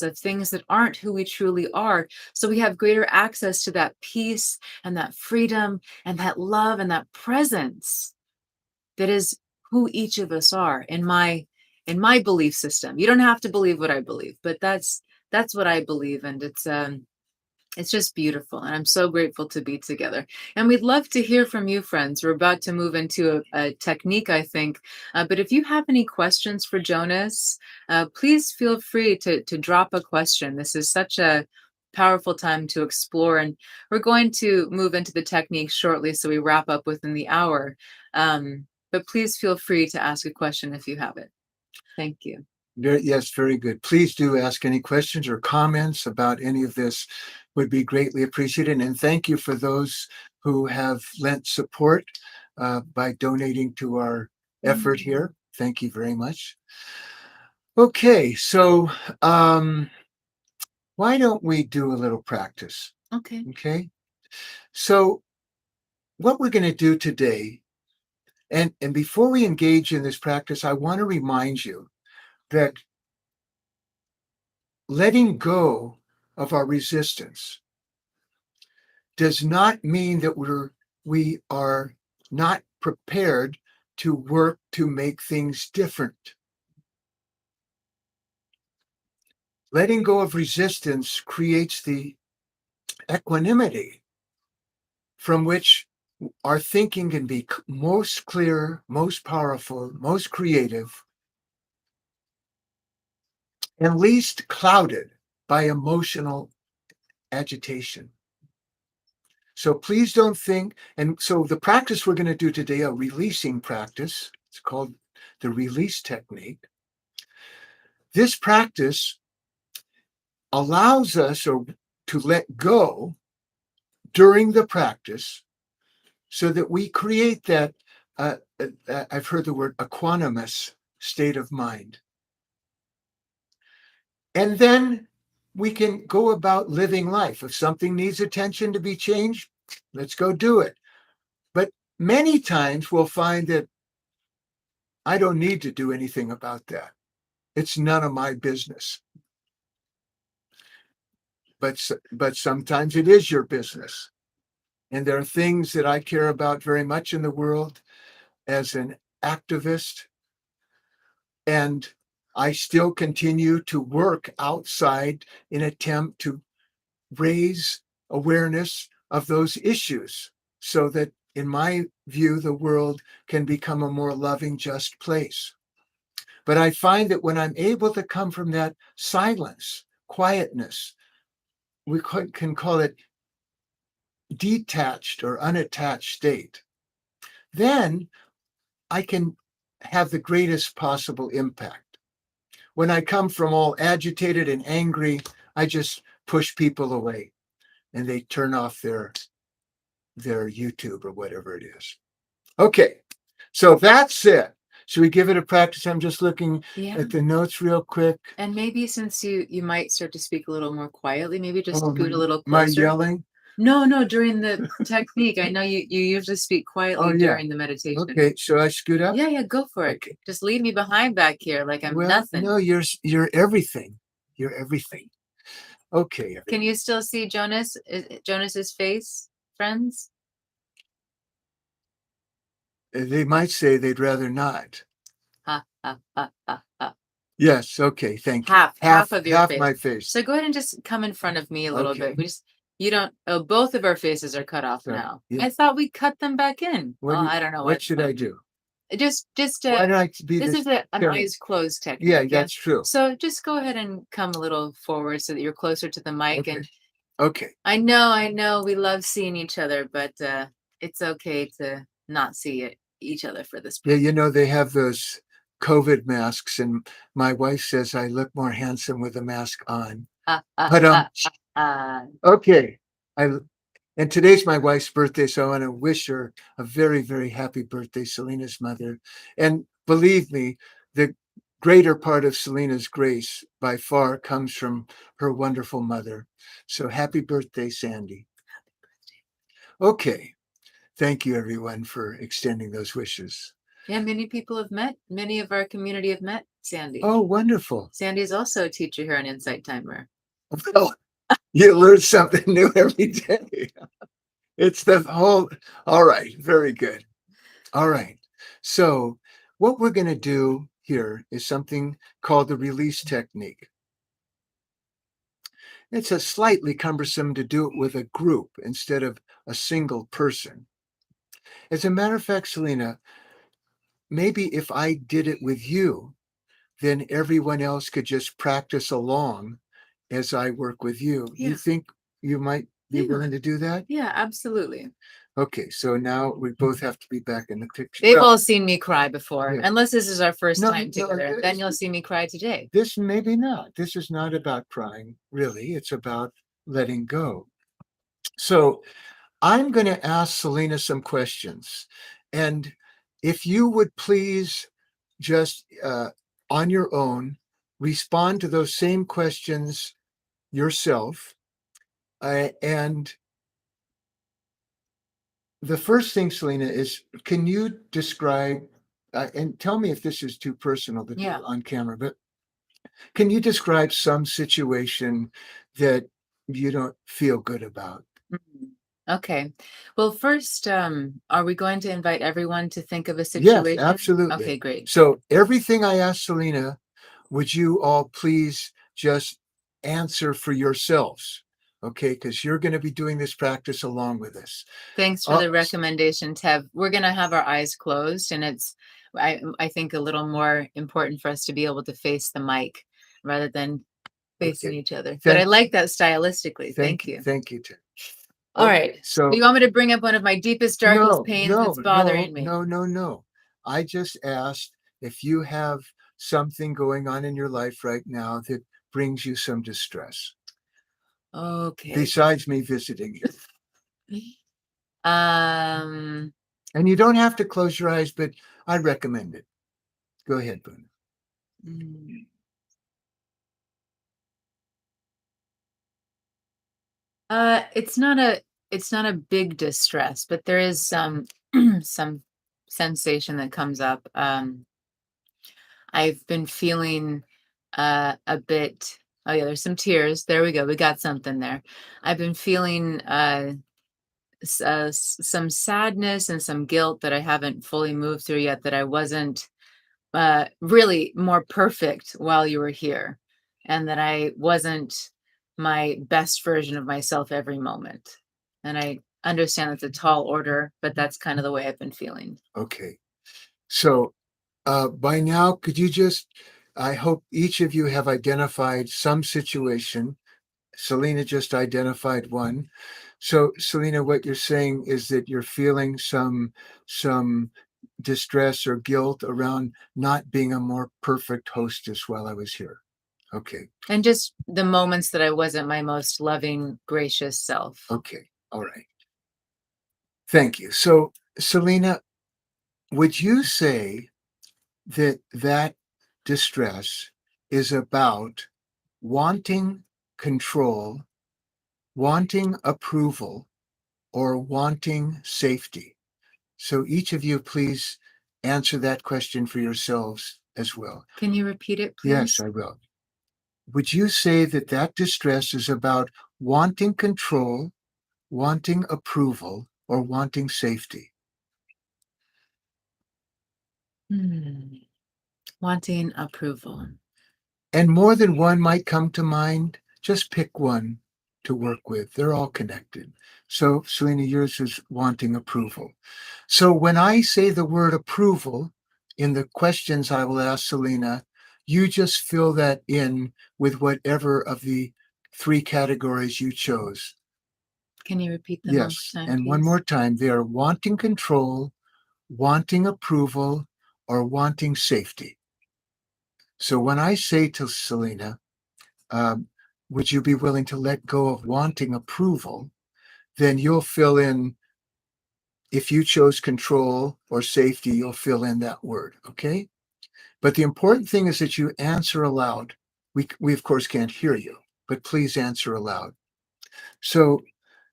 A: of things that aren't who we truly are. So, we have greater access to that peace and that freedom and that love and that presence that is who each of us are in my belief system. You don't have to believe what I believe, but that's what I believe. And it's just beautiful. And I'm so grateful to be together. And we'd love to hear from you, friends. We're about to move into a technique, I think. But if you have any questions for Jonas, please feel free to drop a question. This is such a powerful time to explore. And we're going to move into the technique shortly, so we wrap up within the hour. But please feel free to ask a question if you have it. Thank you.
B: Yes, very good. Please do ask any questions or comments about any of this, would be greatly appreciated. And thank you for those who have lent support by donating to our effort here. Thank you very much. Okay, so why don't we do a little practice?
A: Okay.
B: Okay. So what we're going to do today, and before we engage in this practice, I want to remind you that letting go of our resistance does not mean that we are not prepared to work to make things different. Letting go of resistance creates the equanimity from which our thinking can be most clear, most powerful, most creative, and least clouded by emotional agitation. So please don't think. And so the practice we're going to do today, a releasing practice, it's called the release technique. This practice allows us to let go during the practice so that we create that, I've heard the word equanimous state of mind. And then we can go about living life. If something needs attention to be changed, let's go do it. But many times we'll find that I don't need to do anything about that. It's none of my business. But sometimes it is your business. And there are things that I care about very much in the world as an activist. And I still continue to work outside in an attempt to raise awareness of those issues so that, in my view, the world can become a more loving, just place. But I find that when I'm able to come from that silence, quietness, we can call it detached or unattached state, then I can have the greatest possible impact. When I come from all agitated and angry, I just push people away and they turn off their YouTube or whatever it is. Okay, so that's it. Should we give it a practice? I'm just looking at the notes real quick.
A: And maybe since you might start to speak a little more quietly, maybe just scoot a little
B: My
A: closer.
B: yelling?
A: No, during the technique. I know you usually speak quietly during the meditation.
B: Okay, should I scoot up?
A: Yeah, go for it.
B: Okay.
A: Just leave me behind back here like I'm nothing.
B: No, you're everything. You're everything. Okay.
A: Can you still see Jonas's face, friends?
B: They might say they'd rather not.
A: Ha, ha, ha, ha, ha.
B: Yes, okay, thank you.
A: Half of your face.
B: My face.
A: So go ahead and just come in front of me a little bit. Both of our faces are cut off now. Yeah. I thought we cut them back in. I don't know.
B: What should I do?
A: Just
B: why don't I be
A: this is an eyes closed technique.
B: Yeah, that's true.
A: So just go ahead and come a little forward so that you're closer to the mic.
B: Okay.
A: And
B: okay.
A: I know we love seeing each other, but it's okay to not see each other for this practice.
B: Yeah, they have those COVID masks, and my wife says I look more handsome with a mask on. But okay. And today's my wife's birthday, so I want to wish her a very, very happy birthday, Selena's mother. And believe me, the greater part of Selena's grace by far comes from her wonderful mother. So happy birthday, Sandy. Okay. Thank you, everyone, for extending those wishes.
A: Yeah, many of our community have met Sandy.
B: Oh, wonderful.
A: Sandy is also a teacher here on Insight Timer.
B: Well, you learn something new every day. It's the whole, all right, very good. All right. So what we're going to do here is something called the release technique. It's a slightly cumbersome to do it with a group instead of a single person. As a matter of fact, Selena, maybe if I did it with you, then everyone else could just practice along as I work with you. Yeah. You think you might be willing to do that?
A: Yeah, absolutely.
B: Okay, so now we both have to be back in the picture.
A: They've all seen me cry before. Yeah. Unless this is our first time together, then you'll see me cry today.
B: This maybe not. This is not about crying, really. It's about letting go. So I'm going to ask Selena some questions. And if you would please just on your own respond to those same questions yourself. And the first thing, Selena, is can you describe, and tell me if this is too personal to do on camera, but can you describe some situation that you don't feel good about?
A: Mm-hmm. Okay. Well, first, are we going to invite everyone to think of a situation?
B: Yes, absolutely.
A: Okay, great.
B: So everything I asked Selena, would you all please just answer for yourselves? okay? Because you're going to be doing this practice along with us.
A: Thanks for the recommendation, Tev. We're going to have our eyes closed, and it's, I think, a little more important for us to be able to face the mic rather than facing each other. But I like that stylistically. Thank you.
B: Thank you, Tim.
A: All right.
B: So
A: Do you want me to bring up one of my deepest, darkest pains that's bothering me?
B: No. I just asked if you have something going on in your life right now that brings you some distress.
A: Okay.
B: Besides me visiting you.
A: Um,
B: And you don't have to close your eyes, but I recommend it. Go ahead, Boone.
A: It's not a big distress, but there is some some sensation that comes up. I've been feeling a bit. Oh yeah, there's some tears. There we go. We got something there. I've been feeling some sadness and some guilt that I haven't fully moved through yet. That I wasn't really more perfect while you were here, and that I wasn't my best version of myself every moment. And I understand it's a tall order, but that's kind of the way I've been feeling.
B: Okay. So by now, could you just, I hope each of you have identified some situation. Selena just identified one. So Selena, what you're saying is that you're feeling some distress or guilt around not being a more perfect hostess while I was here. Okay.
A: And just the moments that I wasn't my most loving, gracious self.
B: Okay. All right. Thank you. So Selena, would you say that distress is about wanting control, wanting approval, or wanting safety? So each of you, please answer that question for yourselves as well.
A: Can you repeat it, please?
B: Yes, I will. Would you say that distress is about wanting control, wanting approval, or wanting safety?
A: Wanting approval.
B: And more than one might come to mind. Just pick one to work with. They're all connected. So, Selena, yours is wanting approval. So, when I say the word approval in the questions I will ask Selena, you just fill that in with whatever of the three categories you chose.
A: Can you repeat them one more time,
B: And
A: please?
B: one more time, they are wanting control, wanting approval, or wanting safety. So when I say to Selena, would you be willing to let go of wanting approval? Then you'll fill in, if you chose control or safety, you'll fill in that word, okay? But the important thing is that you answer aloud. We of course can't hear you, but please answer aloud. So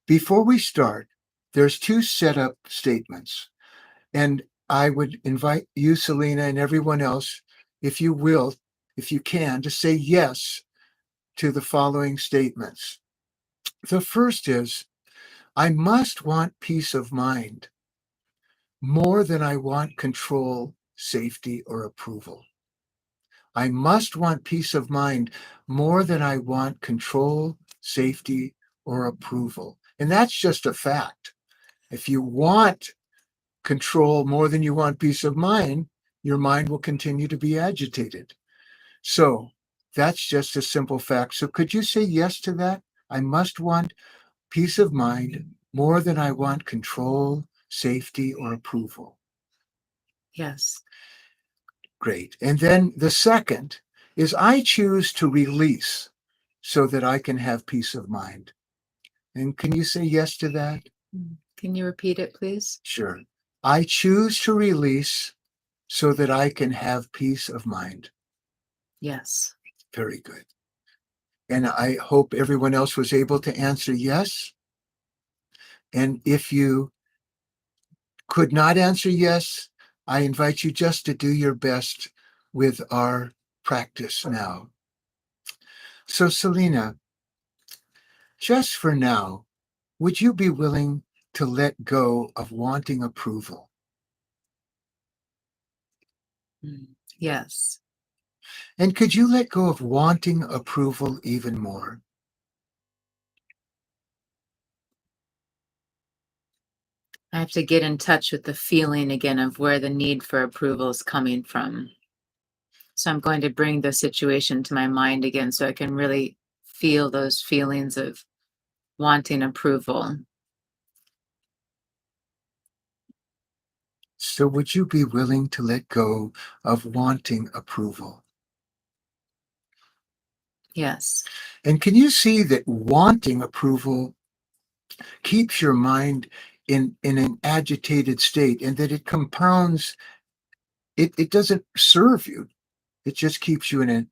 B: before we start, there's two setup statements. And I would invite you, Selena, and everyone else, if you will, if you can, to say yes to the following statements. The first is, I must want peace of mind more than I want control, safety, or approval. I must want peace of mind more than I want control, safety, or approval. And that's just a fact. If you want control more than you want peace of mind, your mind will continue to be agitated. So that's just a simple fact. So could you say yes to that? I must want peace of mind more than I want control, safety, or approval.
A: Yes.
B: Great. And then the second is I choose to release so that I can have peace of mind. And can you say yes to that?
A: Can you repeat it, please?
B: Sure. I choose to release so that I can have peace of mind.
A: Yes.
B: Very good. And I hope everyone else was able to answer yes. And if you could not answer yes, I invite you just to do your best with our practice now. So, Selena, just for now, would you be willing to let go of wanting approval?
A: Yes.
B: And could you let go of wanting approval even more?
A: I have to get in touch with the feeling again of where the need for approval is coming from. So I'm going to bring the situation to my mind again so I can really feel those feelings of wanting approval.
B: So, would you be willing to let go of wanting approval?
A: Yes.
B: And can you see that wanting approval keeps your mind in an agitated state, and that it compounds, it doesn't serve you, it just keeps you in an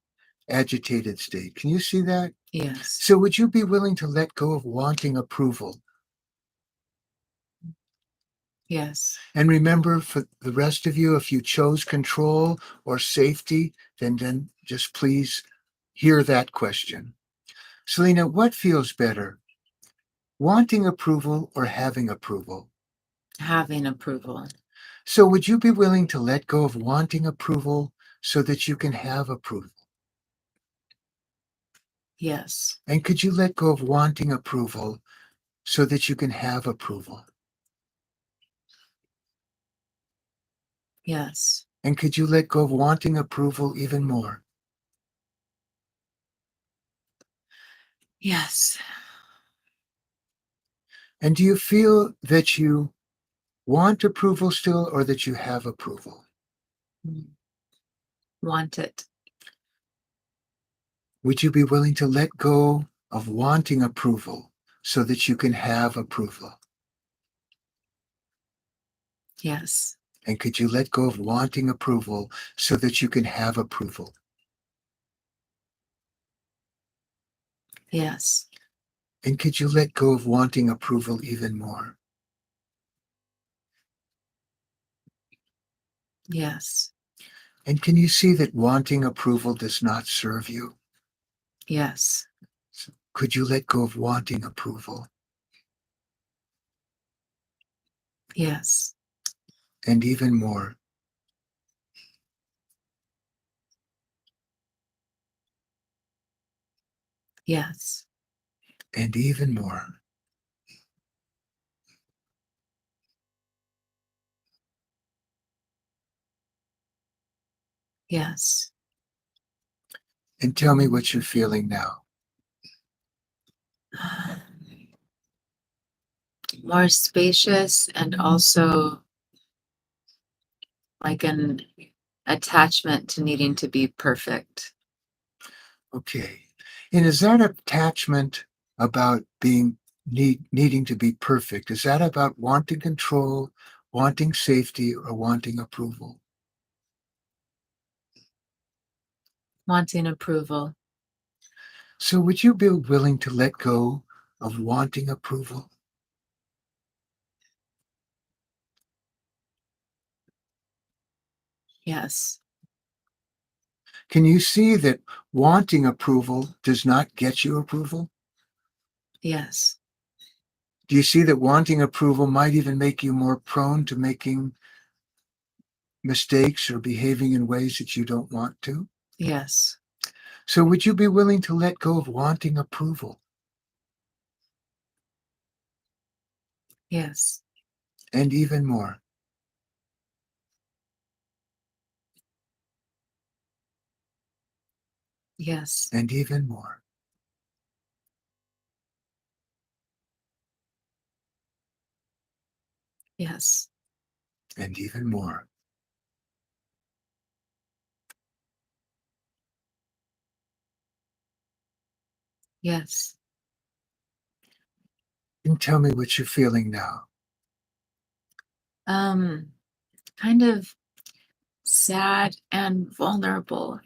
B: agitated state? Can you see that?
A: Yes.
B: So, would you be willing to let go of wanting approval?
A: Yes.
B: And remember, for the rest of you, if you chose control or safety, then just please hear that question. Selena, what feels better, wanting approval or having approval?
A: Having approval.
B: So, would you be willing to let go of wanting approval so that you can have approval?
A: Yes.
B: And could you let go of wanting approval so that you can have approval?
A: Yes.
B: And could you let go of wanting approval even more?
A: Yes.
B: And do you feel that you want approval still, or that you have approval?
A: Mm. Want it.
B: Would you be willing to let go of wanting approval so that you can have approval?
A: Yes.
B: And could you let go of wanting approval so that you can have approval?
A: Yes.
B: And could you let go of wanting approval even more?
A: Yes.
B: And can you see that wanting approval does not serve you?
A: Yes.
B: So could you let go of wanting approval?
A: Yes.
B: And even more,
A: Yes.
B: and even more.
A: Yes.
B: And tell me what you're feeling now.
A: More spacious and also like an attachment to needing to be perfect.
B: Okay. And is that attachment about needing to be perfect? Is that about wanting control, wanting safety, or wanting approval?
A: Wanting approval.
B: So would you be willing to let go of wanting approval?
A: Yes.
B: Can you see that wanting approval does not get you approval?
A: Yes.
B: Do you see that wanting approval might even make you more prone to making mistakes or behaving in ways that you don't want to?
A: Yes.
B: So would you be willing to let go of wanting approval?
A: Yes.
B: And even more,
A: Yes.
B: and even more,
A: Yes.
B: and even more.
A: Yes.
B: And tell me what you're feeling now.
A: Um, kind of sad and vulnerable.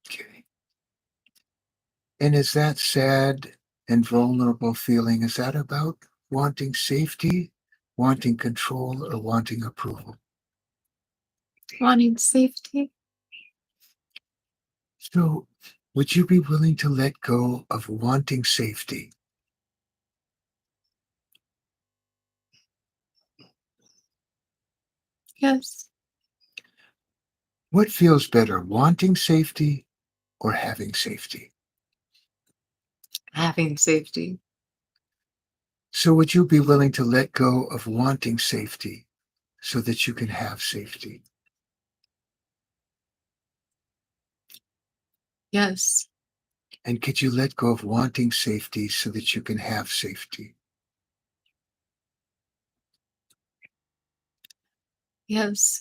B: Okay. And is that sad and vulnerable feeling, is that about wanting safety, wanting control, or wanting approval?
A: Wanting safety.
B: So, would you be willing to let go of wanting safety?
A: Yes.
B: What feels better, wanting safety or having safety?
A: Having safety.
B: So would you be willing to let go of wanting safety so that you can have safety?
A: Yes.
B: And could you let go of wanting safety so that you can have safety?
A: Yes.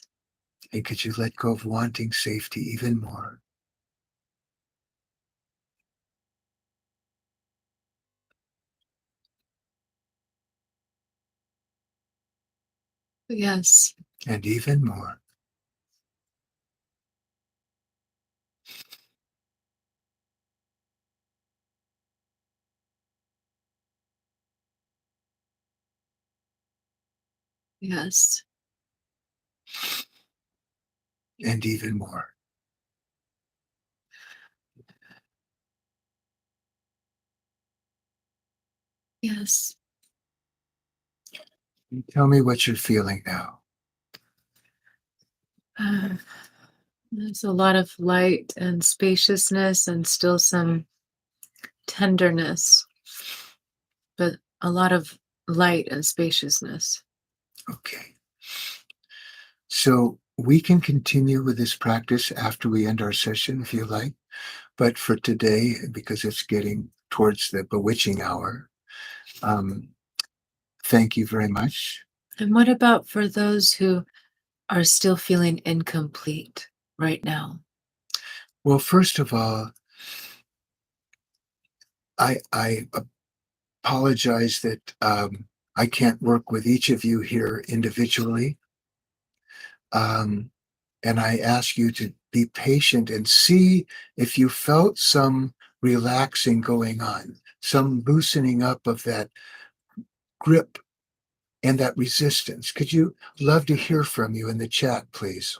B: And could you let go of wanting safety even more?
A: Yes.
B: And even more.
A: Yes.
B: And even more.
A: Yes.
B: Tell me what you're feeling now.
A: There's a lot of light and spaciousness and still some tenderness, but a lot of light and spaciousness.
B: Okay. So we can continue with this practice after we end our session if you like. But for today, because it's getting towards the bewitching hour, um, thank you very much.
A: And what about for those who are still feeling incomplete right now?
B: Well, first of all, I apologize that I can't work with each of you here individually. Um, and I ask you to be patient and see if you felt some relaxing going on, some loosening up of that grip and that resistance. Could you love to hear from you in the chat, please?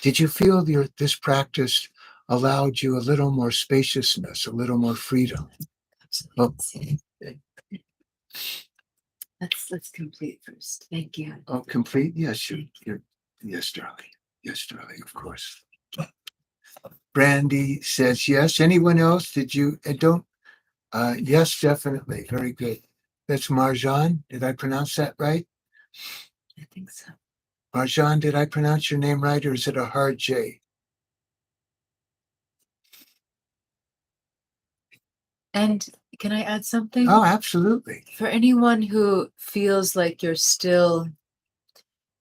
B: Did you feel this practice allowed you a little more spaciousness, a little more freedom?
A: Absolutely. Let's complete first. Thank you.
B: Oh, complete? Yes, yes, darling. Yes, darling, of course. Brandy says yes. Anyone else? Did you, don't, yes, definitely. Very good. That's Marjan. Did I pronounce that right?
A: I think so.
B: Marjan, did I pronounce your name right, or is it a hard J?
A: And can I add something?
B: Oh, absolutely.
A: For anyone who feels like you're still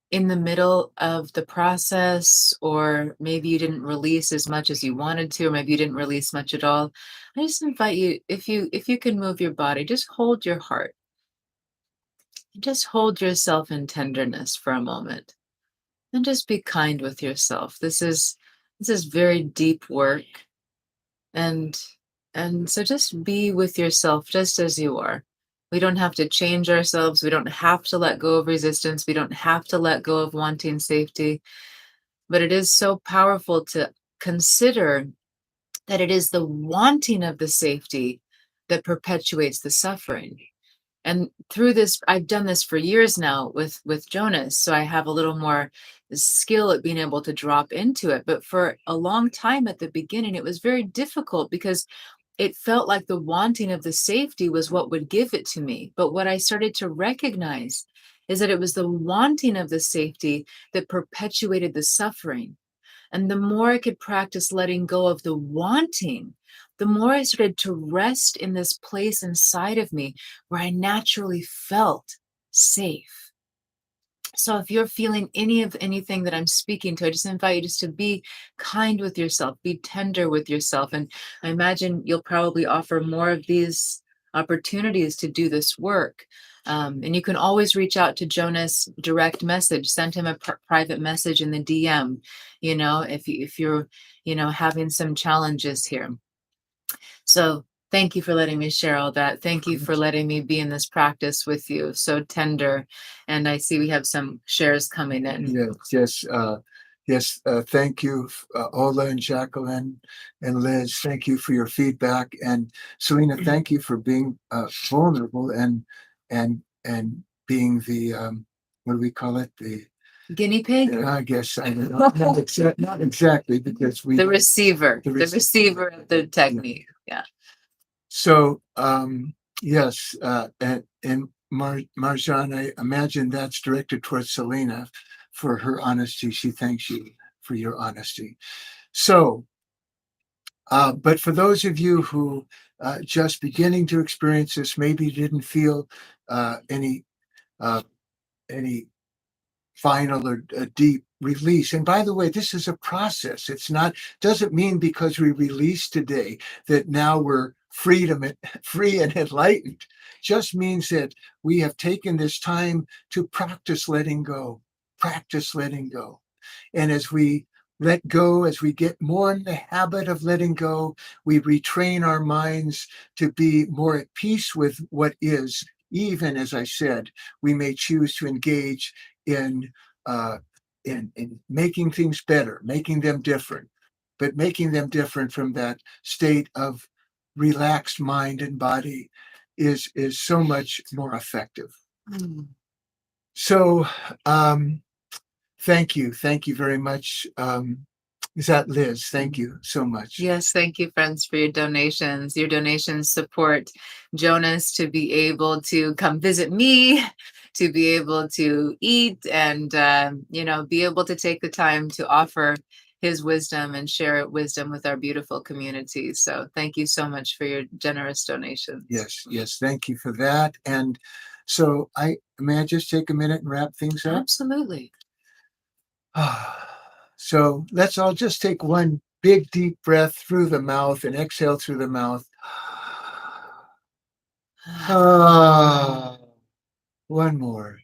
A: in the middle of the process, or maybe you didn't release as much as you wanted to, or maybe you didn't release much at all, I just invite you, if you can move your body, just hold your heart. Just hold yourself in tenderness for a moment and just be kind with yourself. This is very deep work, and so just be with yourself just as you are. We don't have to change ourselves. We don't have to let go of resistance. We don't have to let go of wanting safety. But it is so powerful to consider that it is the wanting of the safety that perpetuates the suffering. And through this, I've done this for years now with Jonas, so I have a little more skill at being able to drop into it. But for a long time at the beginning, it was very difficult because it felt like the wanting of the safety was what would give it to me. But what I started to recognize is that it was the wanting of the safety that perpetuated the suffering. And the more I could practice letting go of the wanting, the more I started to rest in this place inside of me where I naturally felt safe. So if you're feeling anything that I'm speaking to, I just invite you just to be kind with yourself, be tender with yourself. And I imagine you'll probably offer more of these opportunities to do this work. And you can always reach out to Jonas direct message, send him a private message in the DM, if you're, having some challenges here. So thank you for letting me share all that. Thank you for letting me be in this practice with you. So tender. And I see we have some shares coming in.
B: Yes. Thank you, Ola and Jacqueline and Liz. Thank you for your feedback, and Selena. Thank you for being vulnerable and being the what do we call it? The
A: Guinea pig?
B: I guess I don't know. Not exactly, because
A: The receiver of the technique. Yeah.
B: So Yes, and Marjan, I imagine that's directed towards Selena for her honesty. She thanks you for your honesty. So, but for those of you who just beginning to experience this, maybe didn't feel any uh, any final or a deep release. And by the way, this is a process. It's not, doesn't mean because we release today that now we're freedom free and enlightened. Just means that we have taken this time to practice letting go, practice letting go. And as we let go, as we get more in the habit of letting go, we retrain our minds to be more at peace with what is. Even as I said, we may choose to engage in uh, in making things better, making them different, but making them different from that state of relaxed mind and body is so much more effective. Mm. So thank you very much. Is that Liz? Thank you so much.
A: Yes, thank you, friends, for your donations. Your donations support Jonas to be able to come visit me, to be able to eat, and be able to take the time to offer his wisdom and share wisdom with our beautiful community. So thank you so much for your generous donations.
B: Yes, thank you for that. And so may I just take a minute and wrap things up?
A: Absolutely.
B: So let's all just take one big deep breath through the mouth and exhale through the mouth. One more.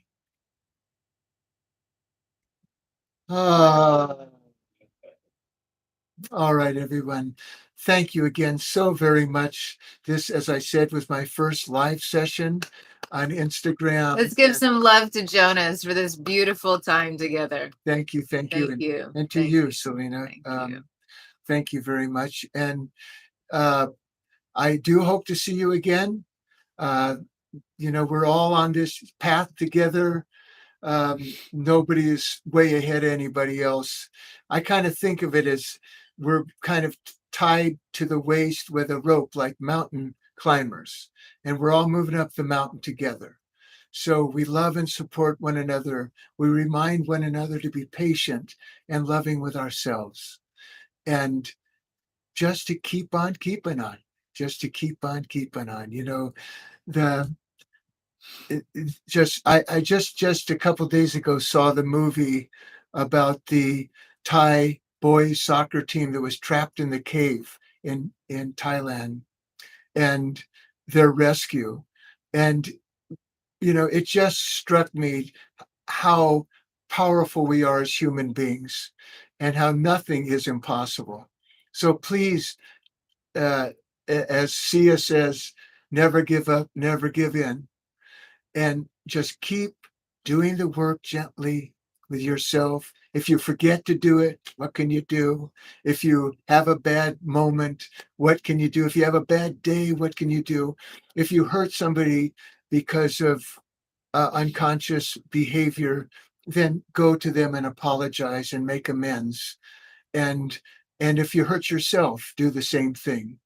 B: All right, everyone. Thank you again so very much. This, as I said, was my first live session on Instagram.
A: Let's give some love to Jonas for this beautiful time together.
B: Thank you.
A: Thank you.
B: And to you, Selena. Thank you very much. And I do hope to see you again. We're all on this path together. Nobody is way ahead of anybody else. I kind of think of it as we're kind of tied to the waist with a rope like mountain climbers, and we're all moving up the mountain together. So we love and support one another. We remind one another to be patient and loving with ourselves. And just to keep on keeping on, just to keep on keeping on. The I just a couple days ago saw the movie about the Thai boys soccer team that was trapped in the cave in Thailand and their rescue. And it just struck me how powerful we are as human beings and how nothing is impossible. So please, as Sia says, never give up, never give in, and just keep doing the work gently with yourself. If you forget to do it, what can you do? If you have a bad moment, what can you do? If you have a bad day, what can you do? If you hurt somebody because of unconscious behavior, then go to them and apologize and make amends. And if you hurt yourself, do the same thing.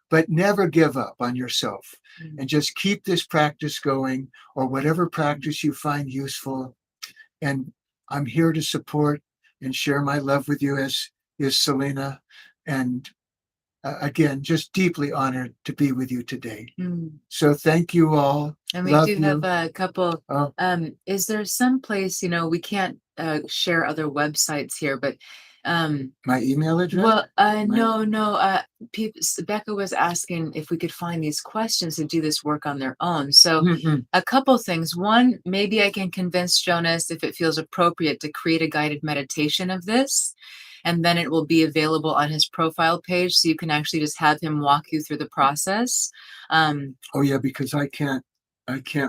B: But never give up on yourself and just keep this practice going, or whatever practice you find useful. And I'm here to support and share my love with you, as is Selena. And again, just deeply honored to be with you today. So thank you all.
A: And we do have a couple. Is there some place, we can't share other websites here, but
B: my email address?
A: Well, no. Becca was asking if we could find these questions and do this work on their own. So a couple things. One, maybe I can convince Jonas, if it feels appropriate, to create a guided meditation of this. And then it will be available on his profile page. So you can actually just have him walk you through the process.
B: Oh yeah, because I can't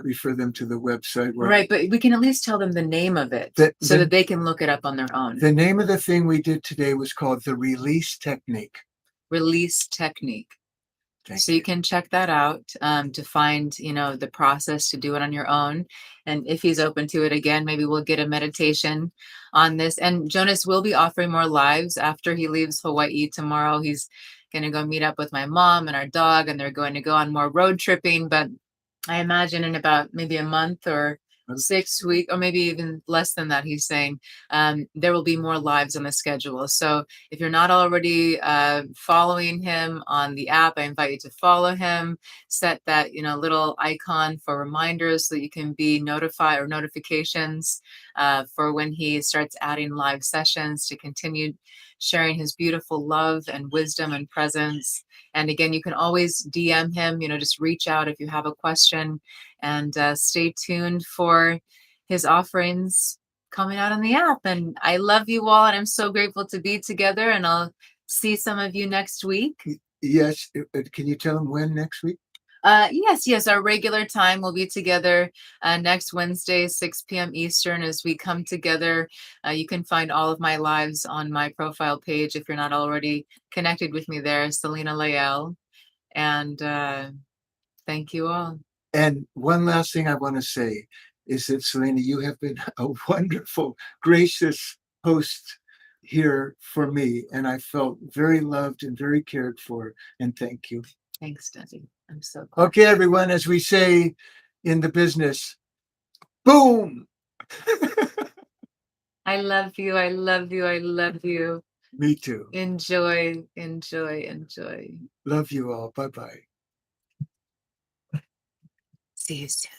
B: refer them to the website.
A: Right, but we can at least tell them the name of it so that they can look it up on their own.
B: The name of the thing we did today was called the Release Technique.
A: Release Technique. So you can check that out to find, the process to do it on your own. And if he's open to it, again, maybe we'll get a meditation on this. And Jonas will be offering more lives after he leaves Hawaii tomorrow. He's going to go meet up with my mom and our dog, and they're going to go on more road tripping. But I imagine in about maybe a month or 6 weeks, or maybe even less than that, he's saying, there will be more lives on the schedule. So if you're not already following him on the app, I invite you to follow him. Set that little icon for reminders so that you can be notified, or notifications for when he starts adding live sessions, to continue sharing his beautiful love and wisdom and presence. And again, you can always DM him, just reach out if you have a question, and stay tuned for his offerings coming out on the app. And I love you all, and I'm so grateful to be together, and I'll see some of you next week.
B: Yes. Can you tell them when next week?
A: Yes, our regular time will be together next Wednesday, 6 p.m. Eastern, as we come together. You can find all of my lives on my profile page if you're not already connected with me there, Selena Lael. And thank you all.
B: And one last thing I want to say is that, Selena, you have been a wonderful, gracious host here for me, and I felt very loved and very cared for, and thank you.
A: Thanks, Desi. I'm so glad.
B: Okay, everyone, as we say in the business, boom.
A: I love you. I love you. I love you.
B: Me too.
A: Enjoy, enjoy, enjoy.
B: Love you all. Bye-bye.
A: See you soon.